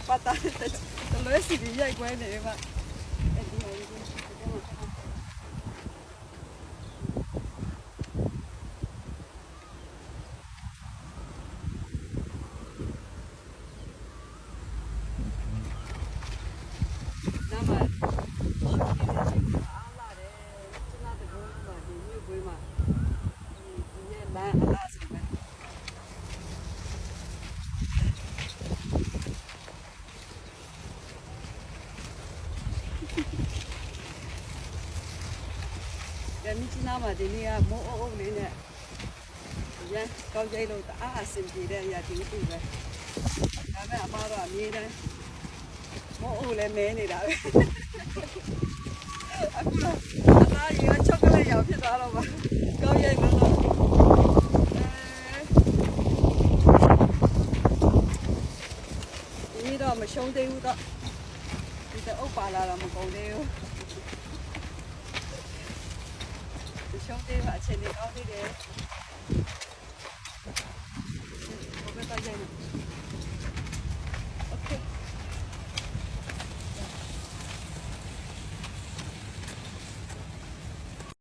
ပတ်တာတလွဲစီပြီးရိုက်ခွဲနေမှာအဲ့ဒီမှာဒီမှာမြစ်နားမှာဒီနေ့ကမိုးအုပ်လေးနဲ့ရန်ကောင်းကြိတ်လို့တအားအဆင်ပြေတဲ့အရာဒီတူပဲဒါပေမဲ့အမတော့အမြဲတမ်းမိုးအုပ်လည်းမဲနေတာပဲအခုတော့အသားရချောကလက်ရောင်ဖြစ်သွားတော့ပါကောင်းကြိတ်လို့ဒီတော့မရှုံးသေးဘူးတော့ဒီတော့အုပ်ပါလာတော့မကုန်သေးဘူးရှုံးသေးပါအချိန်လေးကောင်းသေးတယ်